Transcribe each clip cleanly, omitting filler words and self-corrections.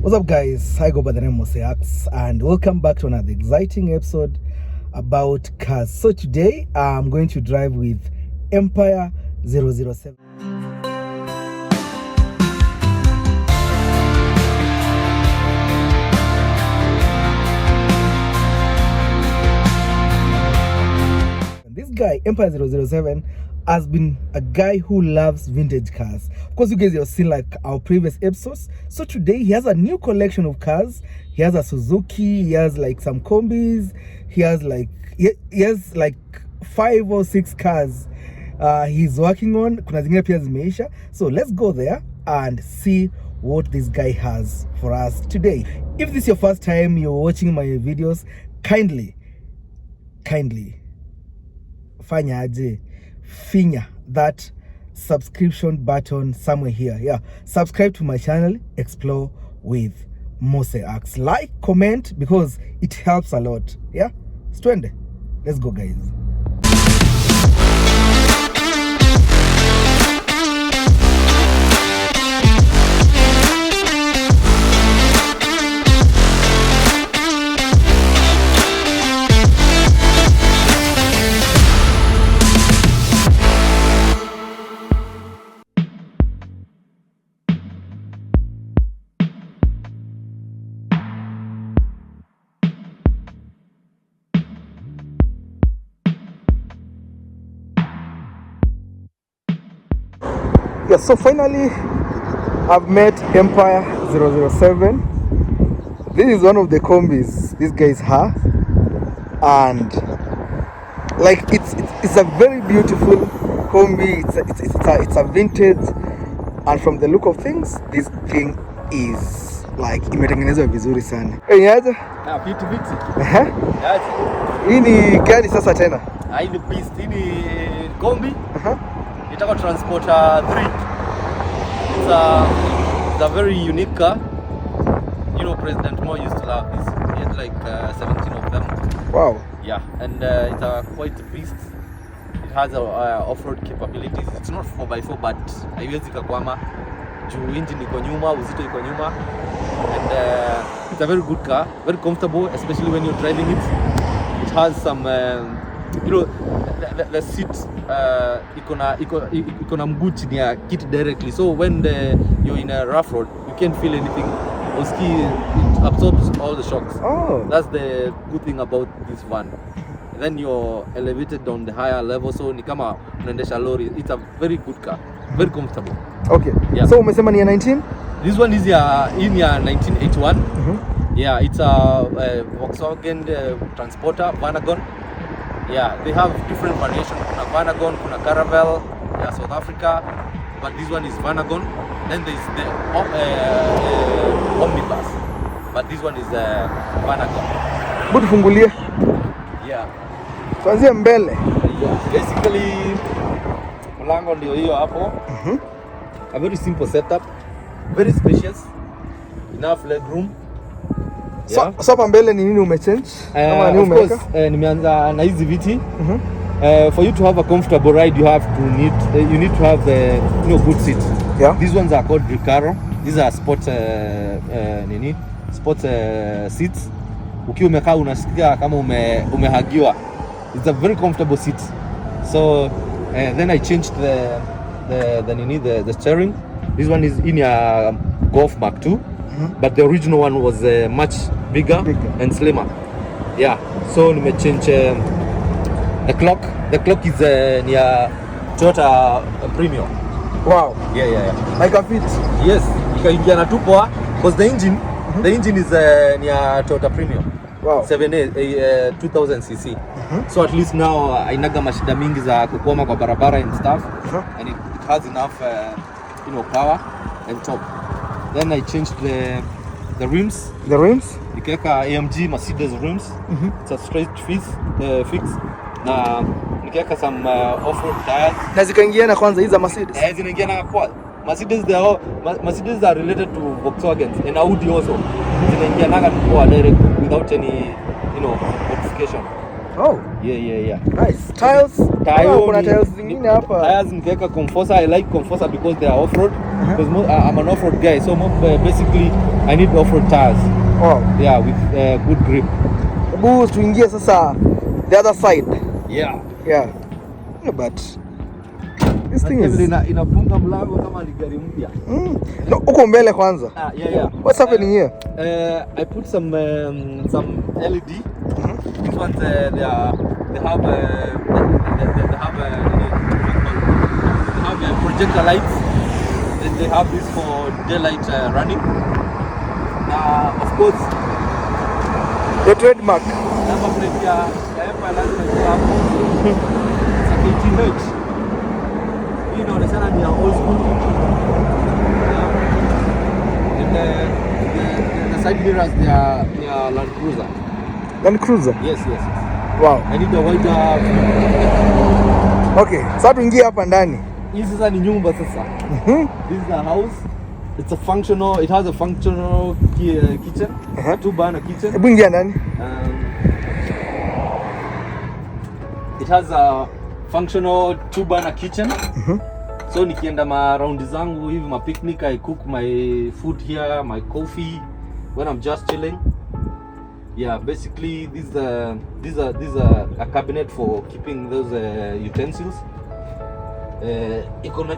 What's up, guys? I go by the name Moseax, and welcome back to another exciting episode about cars. So today I'm going to drive with Empire 007. And this guy, Empire 007, has been a guy who loves vintage cars. Of course, you guys have seen like our previous episodes. So today he has a new collection of cars. He has a Suzuki, he has like some combis, he has like 5 or 6 cars he's working on. Kuna zingine pia zimeisha. So let's go there and see what this guy has for us today. If this is your first time you're watching my videos, kindly fanya aje, finya that subscription button somewhere here. Yeah, subscribe to my channel, Explore with Moseax. Like, comment, because it helps a lot. Yeah, twende, let's go, guys. Yeah, so finally I've met Empire 007. This is one of the combis these guys have, and like it's a very beautiful combi. It's a vintage, and from the look of things, this thing is like imetengenezwa vizuri sana. Yaje? Viti. Yaje. Hii ni gari sasa tena? Hii ni beast, hii ni kombi. Itaka transporter 3. It's a very unique car. You know, President Mo used to love this. He had like 17 of them. Wow. Yeah, and it's quite a beast. It has off-road capabilities. It's not 4x4, but haiwezi kakwama. Juu engine iko nyuma, uzito iko nyuma. And it's a very good car, very comfortable, especially when you're driving it. It has some the seat iko na mguu chini ya kiti directly, so when you're in a rough road you can't feel anything. It absorbs all the shocks. Oh, that's the good thing about this one. Then you're elevated on the higher level, so ni kama unaendesha lorry. It's a very good car, very comfortable. Okay, yeah. So umesema ni ya 19? This one is in 1981. Yeah, it's a Volkswagen transporter, Vanagon. Yeah, they have different variations. Kuna Vanagon, kuna Caravel, yeah, South Africa. But this one is Vanagon. Then there's the Omnibus. But this one is Vanagon. Butu fungulie. Yeah. Tuanzie mbele. Yeah. Basically, mlango ndio hiyo hapo. A very simple setup. Very spacious. Enough leg room. Yeah. So hapa mbele ni nini umechange? Kama ni umeweka? Nimeanza na hizi viti. For you to have a comfortable ride, you need to have good seats. Yeah. These ones are called Recaro. These are sports seats. Ukiwa umekaa unasikia kama umehagiwa. It's a very comfortable seat. So then I changed the steering. This one is in a Golf Mark II. But the original one was much bigger and slimmer. Yeah, so nime change the clock. The clock is near Toyota Premium. Wow. Yeah. Like a fit. Yes, ikaingia na tupoa because the engine is near Toyota Premium. Wow. 2000 cc. So at least now hainaga mashida mingi za kukoma kwa barabara and stuff. And it has enough power and top. Then I changed the rims. The rims? Nikaweka AMG Mercedes rims. It's a straight fix. Na nikaweka some off-road tires. Na zikaingiana kwanza hizo Mercedes? Zinaingiana kwa Mercedes are related to Volkswagen and Audi also. Zinaingiana kwa direct without any modification. Oh. Yeah. Nice. Tiles. Kuna tiles zingine hapa. Tires nikaweka Comforsa. I like Comforsa because they are off-road. Because I'm an off-road guy, so basically I need off-road tires. Oh. Yeah, with good grip. Hebu tuingie sasa the other side. Yeah. But this thing is inafunga mlango kama ni gari mpya. No, uko mbele kwanza. Yeah. What's happening here? I put some LED. These ones they have projector lights. Then they have this for daylight running. Of course, the trademark. Number plate ya Empire license hapo. It's a 18H. You know, the ni old school. The side mirrors they are Land Cruiser. Land Cruiser? Yes. Wow. I need a wider. Okay, sasa tuingie hapa ndani. Hii sasa ni nyumba sasa. This is a house. It has a functional kitchen. A 2-burner kitchen. Hebu ingia ndani. It has a functional 2-burner kitchen. So nikienda ma round zangu hivi ma picnic, I cook my food here, my coffee when I'm just chilling. Yeah, basically this is a cabinet for keeping those utensils. Iko na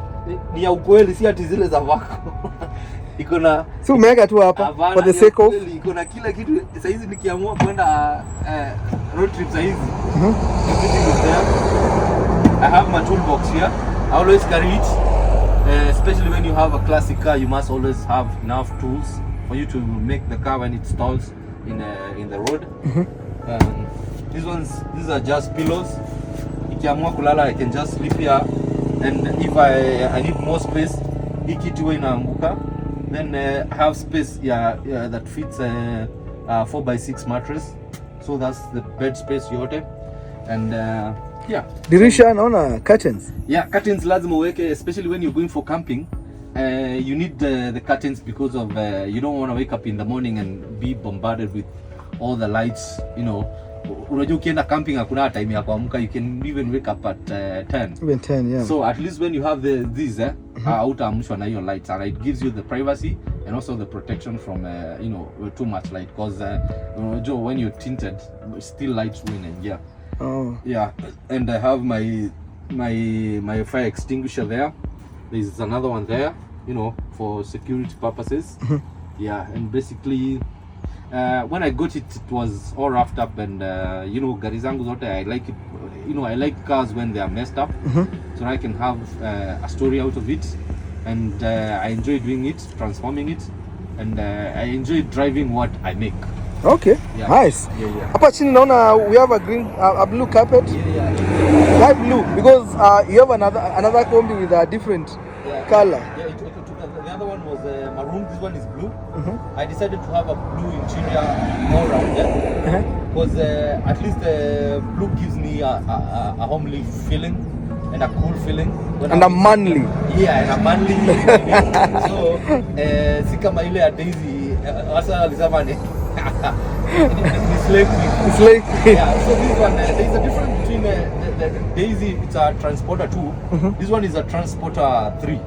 ni ya ukweli, si ati zile za vako. Iko na si umeweka tu hapa for the sake of iko na kila kitu. Sasa hizi nikiamua kwenda road trip sasa hizi. Everything is there. I have my toolbox here. I always carry it. Especially when you have a classic car, you must always have enough tools for you to make the car when it stalls in the road. These are just pillows. Ikiamua kulala, I can just sleep here. And if I need more space, hii kitu inaanguka. Then I have space that fits a 4x6 mattress. So that's the bed space yote. And dirisha naona curtains. Yeah, curtains lazima uweke, especially when you're going for camping. You need the curtains because of you don't want to wake up in the morning and be bombarded with all the lights, you know. Unajua ukienda camping hakuna time ya kuamka, you can even wake up at 10. Even 10, yeah. So at least when you have these hautaamshwa na hiyo lights, and it gives you the privacy and also the protection from too much light, because unajua when you're tinted still lights win. And yeah, and I have my fire extinguisher there. There's another one there, you know, for security purposes. Yeah, and basically when I got it, it was all wrapped up, and gari zangu zote, I like it. I like cars when they are messed up, so I can have a story out of it, and I enjoy doing it, transforming it, and I enjoy driving what I make. Okay, yeah. Nice. Yeah. Hapa chini naona we have a blue carpet. Yeah. Light blue, because you have another combi with a different color. Yeah, the other one was maroon. This one is blue. I decided to have a blue interior all around there, because at least the blue gives me a homely feeling and a cool feeling. And a manly. Yeah, and a manly feeling. So si kama ile ya Daisy asa alisema ni it's like yeah. So this one there's a difference between the Daisy. It's a Transporter 2. This one is a Transporter 3.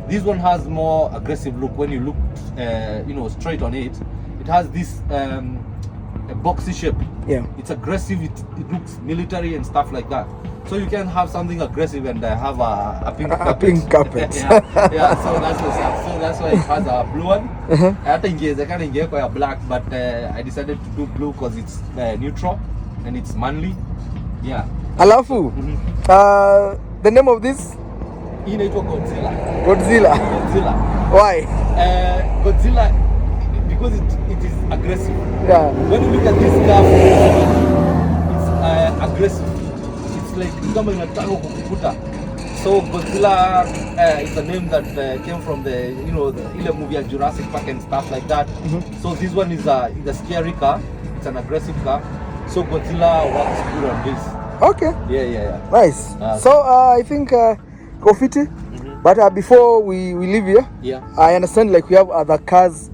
This one has more aggressive look. When you look straight on it, it has this a boxy shape. Yeah, it's aggressive. It looks military and stuff like that. So you can have something aggressive and have a pink carpet. A pink carpet. yeah. So that's what's up. So that's why it has a blue one. I think I can engage a black, but I decided to do blue because it's neutral and it's manly. Yeah. Alafu, the name of this? Inaitwa Godzilla. Godzilla. Why? Godzilla, because it is aggressive. Yeah. When you look at this car, it's aggressive. It's like kama inataka kukukuta. So Godzilla is a name that came from the ile movie Jurassic Park and stuff like that. So this one is a scary car. It's an aggressive car. So Godzilla works good on this. Okay. Yeah. Nice. So I think Kofiti. But before we leave here, I understand like we have other cars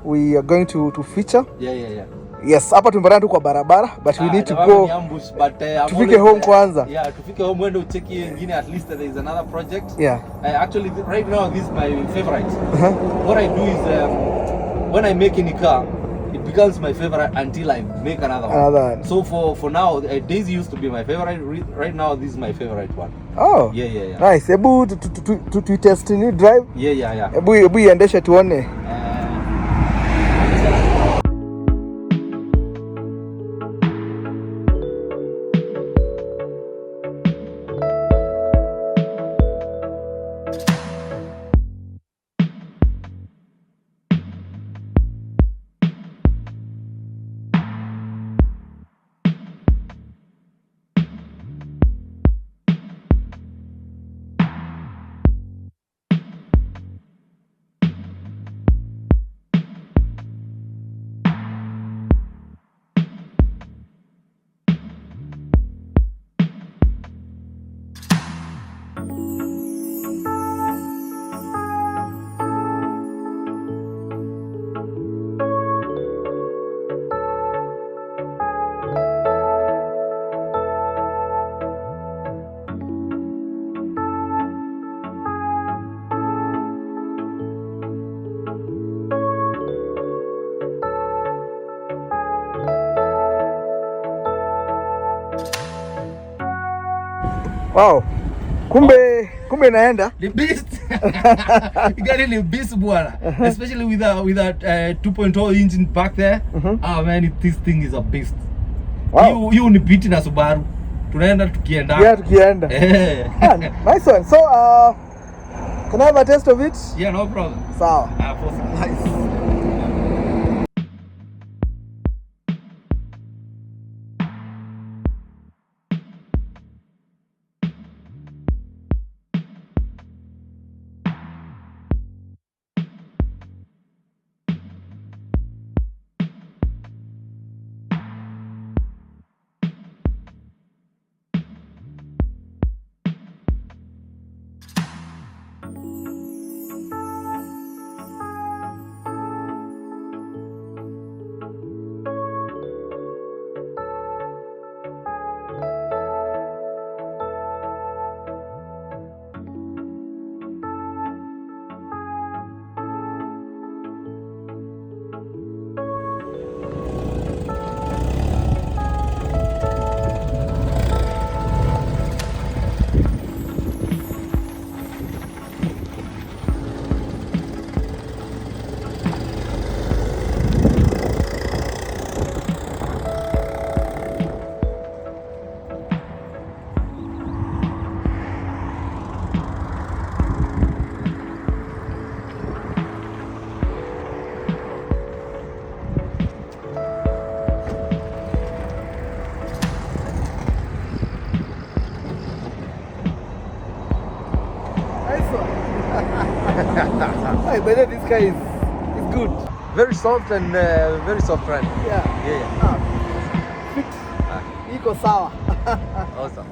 we are going to feature. Yeah. Yes, hapa tumepatana tu kwa barabara, but we need to go. Ambush, but, tufike home kwanza. Yeah, tufike home when we check in, at least there is another project. Yeah. Actually, right now this is my favorite. What I do is when I make any car, it becomes my favorite until I make another one. So for now, Daisy used to be my favorite. Right now, this is my favorite one. Oh. Yeah. Nice. Ebu tu test ni drive. Yeah. Ebu iendeshe tuone. Wow. Kumbe naenda. The beast. Gari ni beast bwana. Especially with that 2.0 engine back there. Ah man, this thing is a beast. Wow. You unipiti na Subaru. Tunaenda tukienda. Yeah, tukienda. Nice one. So can I have a taste of it? Yeah, no problem. Sawa. Nice. But this guy is good. Very soft and very soft ride. Yeah. Fit. Iko sawa. Awesome.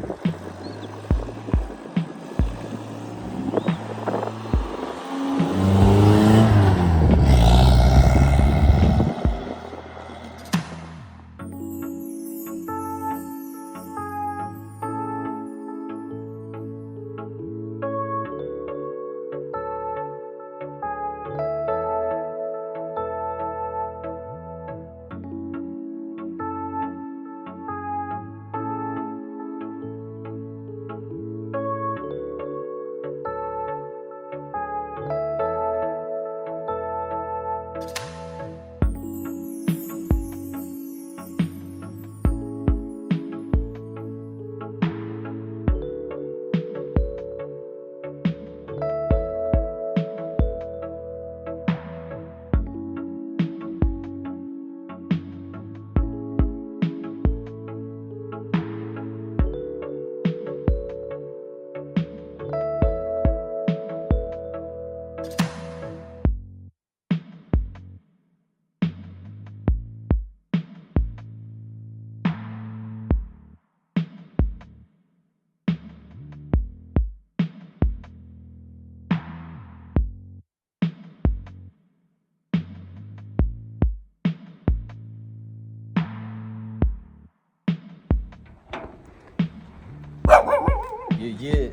Yeah.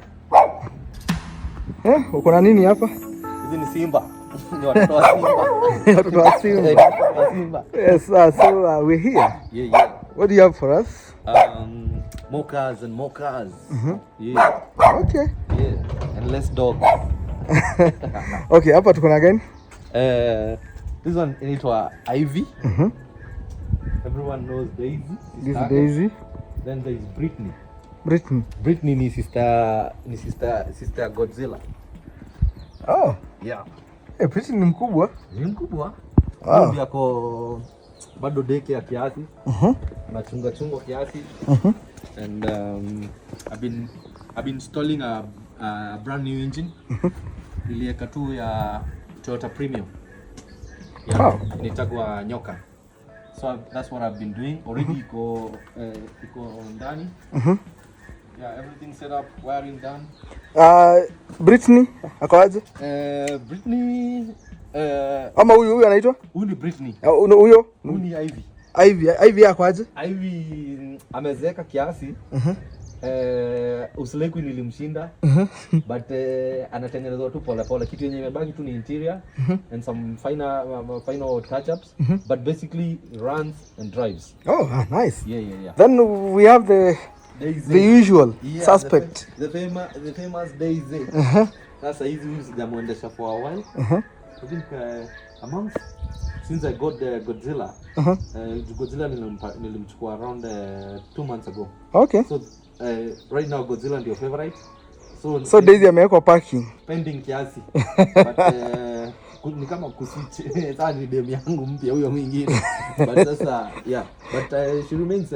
Uko na nini hapa? Hizi ni Simba. Ni watoto wa Simba. Watoto wa Simba. Yes, so we're here. Yeah. What do you have for us? More cars and more cars. Yeah. Okay. Yeah. And less dogs. Okay, hapa tuko na gani? This one inaitwa Ivy. Everyone knows Daisy. This is Daisy. Then there is Britney. Britney ni sister Godzilla. Oh. Yeah. Britney ni mkubwa. Ni mkubwa. Wow. Yako bado deke ya kiasi. Nachunga kiasi. And I've been installing a brand new engine. Niliweka tu ya Toyota Premium. Yeah. Wow. Inaitwa Nyoka. So that's what I've been doing. Already iko ndani. Yeah, everything set up, wiring done. Britney akoaje? Britney ama huyu anaitwa? Huyu ni Britney. Huyo? Huyu ni Ivy. Ivy akoaje? Ivy amezeeka kiasi. Usileku nilimshinda. But anatengenezwa tu pole pole. Kitu yenye imebaki tu ni interior and some final touch-ups. But basically runs and drives. Oh, nice. Yeah. Then we have the usual suspect. The famous Daisy. Sasa hizi huyu sijamuendesha for a while. I think since I got the Godzilla. Godzilla nilimchukua around 2 months ago. Okay. So right now Godzilla ndio favorite. So Daisy amewekwa parking. Pending kiasi. But ni kama kuswitch. Sasa ni dem yangu mpya huyo mwingine. But sasa but she remains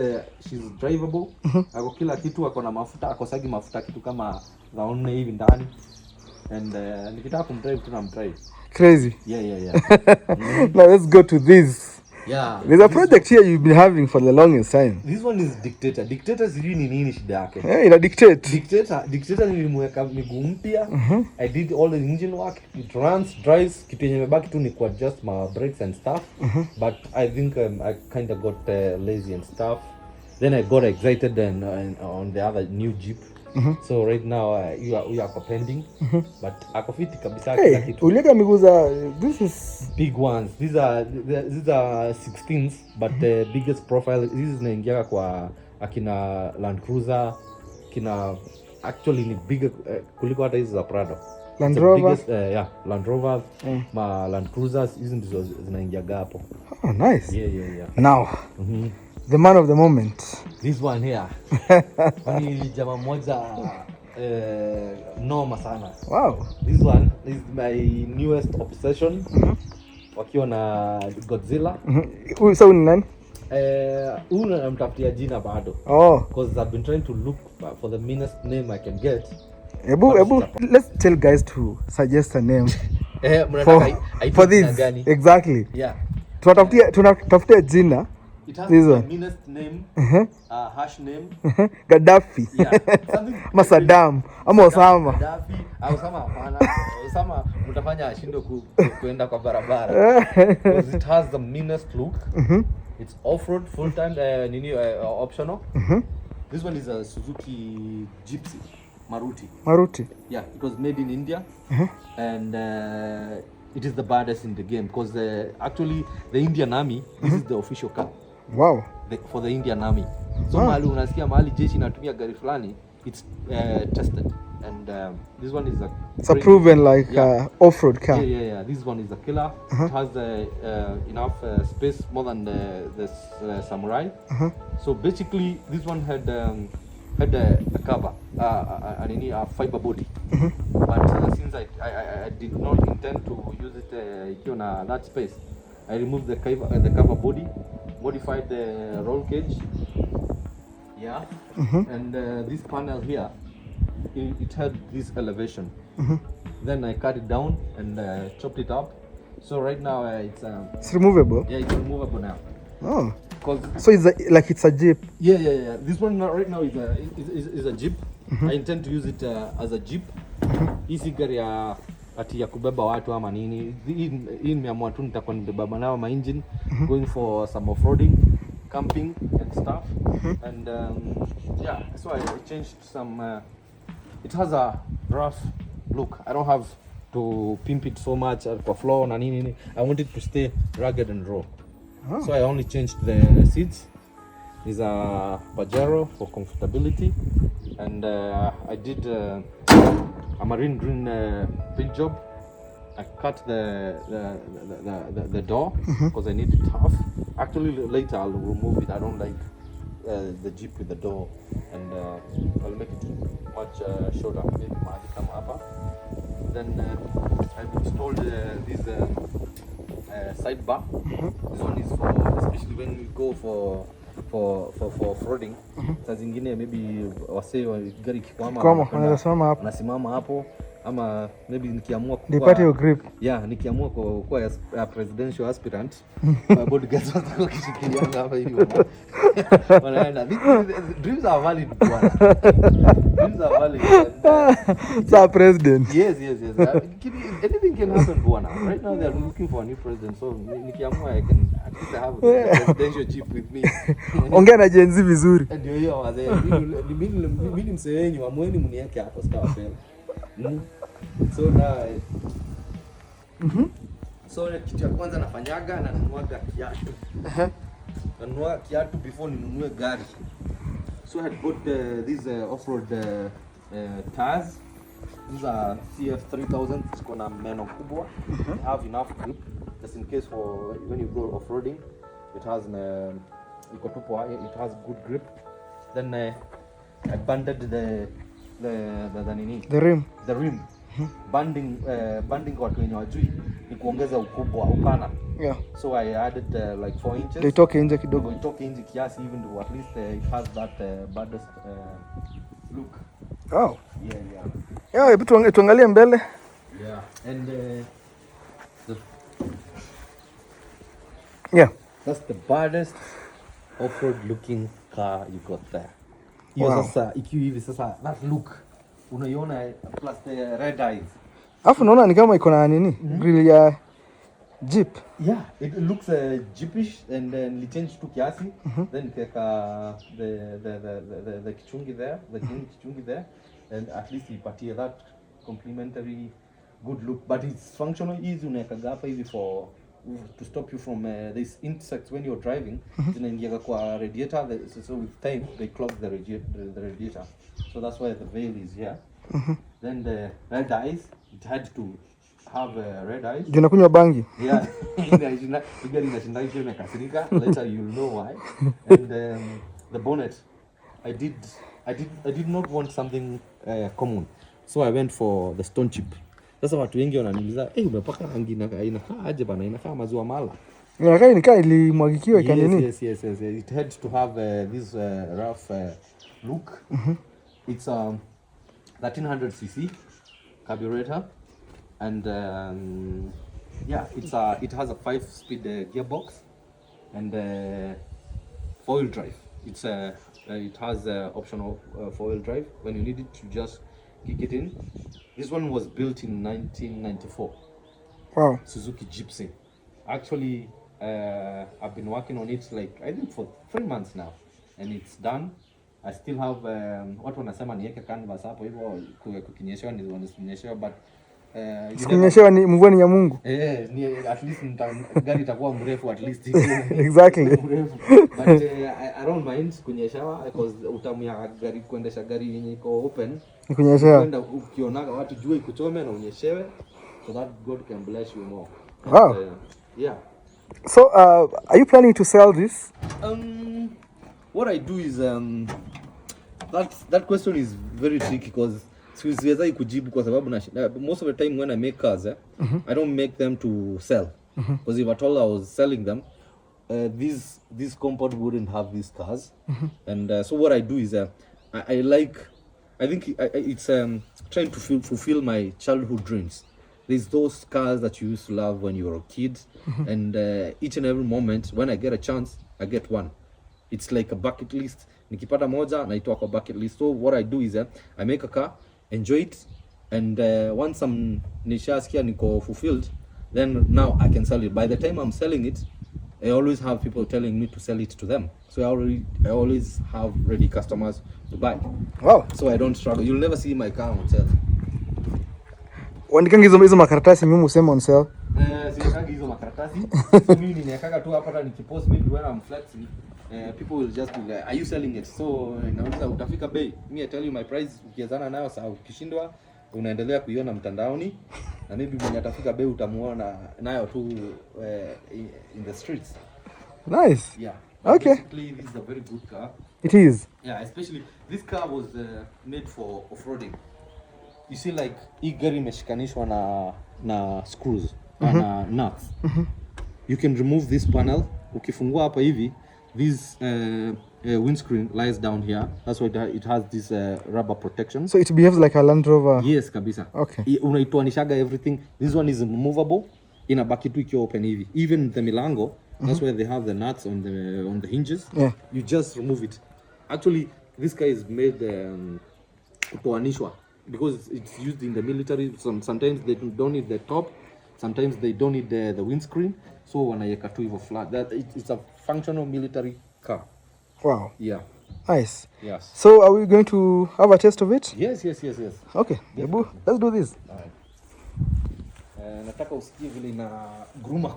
she's drivable. Ako kila kitu, ako na mafuta, akosagi mafuta kitu kama round hivi ndani. And nikitaka kumdrive tunamdrive. Crazy. Yeah. Now let's go to this. Yeah. There's a project here you've been having for the longest time. This one is Dictator. Dictator sijui ni nini shida yake. Ina dictate. Dictator nilimweka miguu mpya. I did all the engine work. It runs, drives. Kitu yenye imebaki tu ni ku adjust my brakes and stuff. But I think I kind of got lazy and stuff. Then I got excited on the other new Jeep. So right now you are pending. But ako fiti kabisa kila kitu. Uliweka miguu za this is big ones. These are 16s but the biggest profile this is naingia kwa akina Land Cruiser, actually ni bigger kuliko hata hizo za Prado. Land Rover. Biggest, Land Rover, ma Land Cruisers hizo ndizo zinaingia hapo. Oh, nice. Yeah. Now, the man of the moment. This one here. Ni jamaa moja noma sana. Wow. This one is my newest obsession. Wakiwa na Godzilla. Huyu sasa ni nani? Huyu namtafutia jina bado. Oh. Because I've been trying to look for the meanest name I can get. Ebu, let's tell guys to suggest a name. For this. Exactly. Yeah. Tunatafutia jina. It has the meanest name, hash name. Gaddafi. Yeah. Something. Saddam. Ama Osama. Gaddafi. Osama hapana. Osama mtafanya ashindo kuenda kwa barabara. Because it has the meanest look. It's off-road full time optional. This one is a Suzuki Gypsy. Maruti. Yeah, it was made in India. And it is the baddest in the game because actually the Indian Army, this is the official car. Wow. For the Indian Army. So mahali unasikia mahali jeshi inatumia gari fulani, it's tested. And this one is it's a proven like off-road car. Yeah. This one is a killer. It has enough space more than the Samurai. So basically this one had a cover, a fiber body. But since I did not intend to use it in a large space, I removed the cover body, modified the roll cage. Yeah. And this panel here, it had this elevation. Then I cut it down and chopped it up. So right now it's removable. Yeah, it's removable now. Oh. So it's a Jeep. Yeah. This one right now is a Jeep. I intend to use it as a Jeep. Hii si gari ya kubeba watu ama nini. Hii nimeamua tu nitakuwa nibeba nao ma engine going for some off-roading, camping and stuff. And so I changed some it has a rough look. I don't have to pimp it so much kwa floor na nini. I want it to stay rugged and raw. So I only changed the seats. These are Pajero for comfortability, and I did a marine green paint job. I cut the door because I need it tough. Actually, later I'll remove it. I don't like the Jeep with the door, and I'll make it much shorter. Maybe come up. Then I've installed this sidebar. This one is for, especially when we go for off-roading. Saa zingine maybe wasee gari kikwama wanasimama hapo, ama maybe nikiamua nipate your grip. Yeah, nikiamua kuwa presidential aspirant, bodyguards wako kishikiliana hapa hivi wanaenda. Dreams are valid bwana. Dreams are valid. Sir President. Yes. Anything can happen bwana. Right now they are looking for a new president, so nikiamua I can at least have a presidential jeep with me. Ongea na Gen Z vizuri. Ndio hiyo wazee. Mimi msee wenyu amweni mniweke hapo sawa pale. So na so kitu ya kwanza nafanyaga na nunuaga kiatu. Nanunua kiatu before ninunue gari. So I had bought these off-road tires. These are CF 3000. Ziko na meno kubwa. They have enough grip just in case for when you go off-roading. It has it has good grip. Then I banded the rim. Banding kwa wenye wajui ni kuongeza ukubwa upana. Yeah. So I added like 4 inches. Itoke nje kidogo. Itoke nje kiasi, even though at least it has that baddest look. Oh. Yeah. Yeah, hebu tuangalie mbele. Yeah. And that's the baddest off-road looking car you got there. Wow. Sasa ikiwa hivi sasa that look unaiona plus the red eyes. Alafu naona ni kama iko na nini? Grill ya Jeep. Yeah, it looks Jeepish, and then we change to kiasi. Then keka the kichungi there, the kichungi there, and at least ipatie that complementary good look. But it's functional easy unaweka hapa hivi for to stop you from these insects when you're driving. Zinaingia kwa radiator, so with time they clog the radiator. So that's why the veil is here. Then the red eyes, it had to have red eyes. Unakunywa bangi? Yeah. Later you'll know why. And the bonnet, I did not want something common, so I went for the stone chip. Sasa watu wengi wananiuliza, umepaka rangi inakaa aje bana, inakaa maziwa mala. Inakaa nikaa ilimwagikiwa ikanini? Yes. It had to have this rough look. It's 1300cc carburetor, and it has a 5-speed gearbox and 4-wheel drive. It has optional 4-wheel drive. When you need it, you just kick it in. This one was built in 1994. Wow. Suzuki Gypsy. Actually, I've been working on it like I think for 3 months now, and it's done. I still have watu wanasema niweke canvas hapo hivyo kukinyeshewa ni wanasinyeshewa, but kukinyeshewa ni mvua ni ya Mungu. Ni at least gari itakuwa mrefu at least. Exactly. But I don't mind kunyeshewa because utamu ya gari kuendesha gari yenye iko open ni kunyeshewa. Kwenda ukionaga watu jua ikuchome na unyeshewe, so that God can bless you more. Wow. And, yeah. So are you planning to sell this? What I do is that question is very tricky because siwezi kujibu kwa sababu most of the time when I make cars I don't make them to sell, because if at all I was selling them, this compound wouldn't have these cars. And so what I do is I think it's trying to fulfill my childhood dreams. There's those cars that you used to love when you were a kid, and each and every moment when I get a chance I get one. It's like a bucket list. Nikipata moja naitoa kwa bucket list. So what I do is I make a car, enjoy it, and once I'm nishasikia niko fulfilled, then now I can sell it. By the time I'm selling it, I always have people telling me to sell it to them. So I always have ready customers to buy. Wow. So I don't struggle. You'll never see my car on sale. Wandikangi hizo makaratasi mimi usema on sale. Siwekagi hizo makaratasi. So mimi ninaweka tu hapa nikipost maybe when I'm flexing. People will just be like, are you selling it? So nauliza utafika bei. Me I tell you my price, ukiezana nayo sawa, ukishindwa unaendelea kuiona mtandaoni na maybe mwenye atafika bei utamuona nayo tu in the streets. Nice. Yeah. Okay. Basically this is a very good car. It is. Yeah, especially this car was made for off-roading. You see like hii gari imeshikanishwa na screws na nuts. You can remove this panel. Ukifungua hapa hivi, this windscreen lies down here. That's why it has this rubber protection. So it behaves like a Land Rover. Yes, kabisa. Okay. Unaitoanishaga everything. This one is removable. Inabaki tu ikiwa open hivi. Even the milango, that's where they have the nuts on the hinges. Yeah. You just remove it. Actually, this car is made kutoanishwa because it's used in the military. Sometimes they don't need the top. Sometimes they don't need the windscreen. So wanaiweka tu hivyo flat. It's a functional military car. Wow. Yeah. Nice. Yes. So are we going to have a taste of it? Yes. Okay. Ebu, let's do this. Alright. Nataka usikie vile ina gruma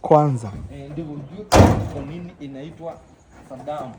Kwanza. ndio ujue kwa nini inaitwa Saddam.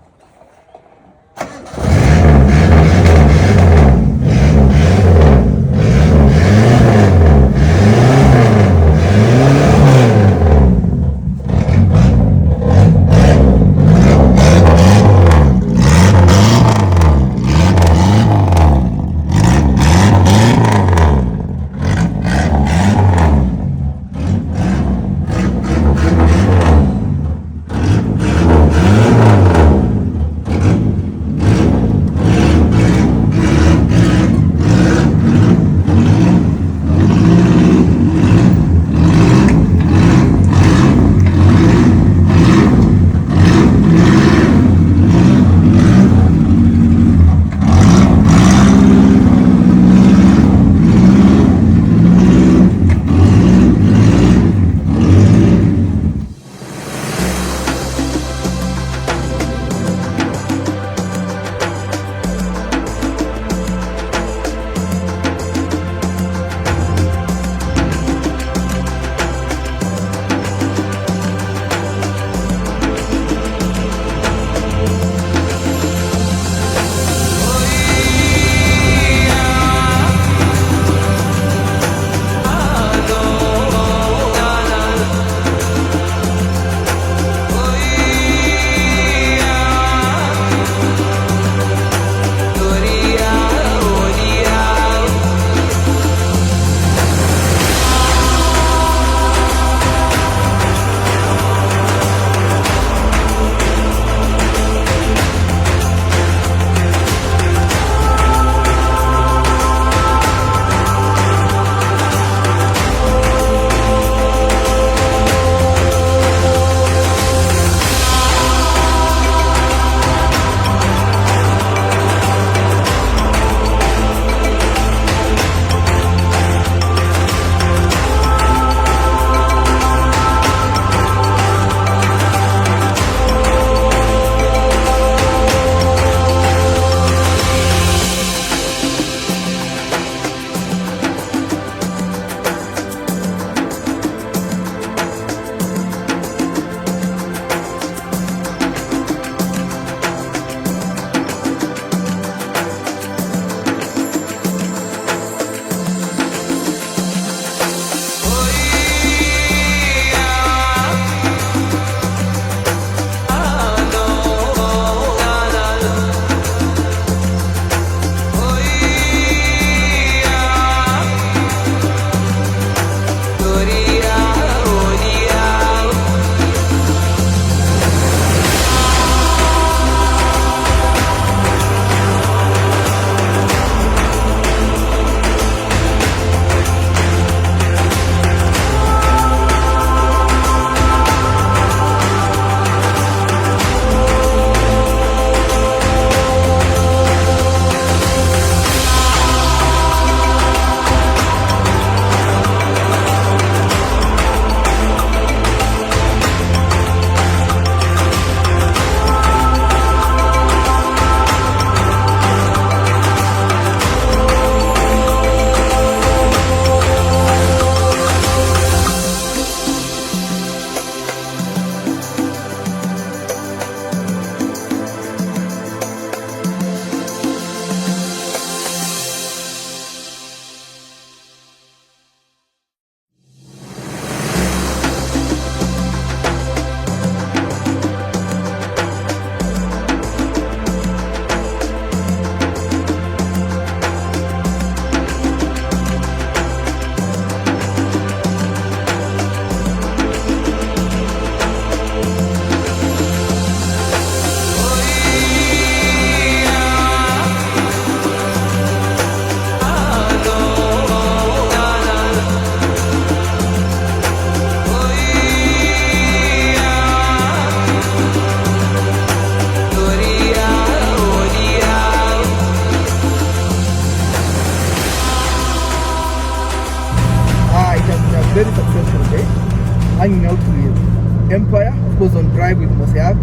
with Moseax.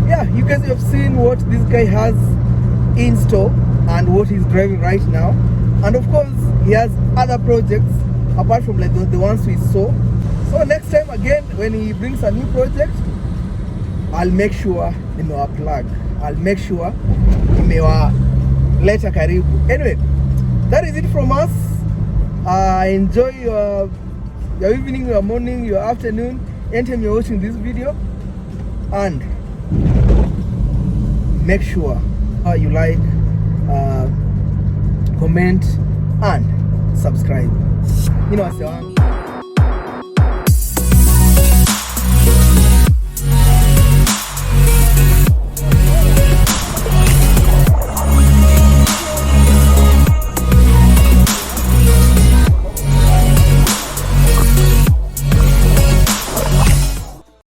Yeah, you guys have seen what this guy has in store and what he's driving right now, and of course he has other projects apart from like the ones we saw. So next time again when he brings a new project, I'll make sure nimewaplug, I'll make sure nimewaleta karibu. Anyway, that is it from us. Enjoy your evening, your morning, your afternoon, anytime you're watching this video, and make sure you like, comment and subscribe. You know what's the one.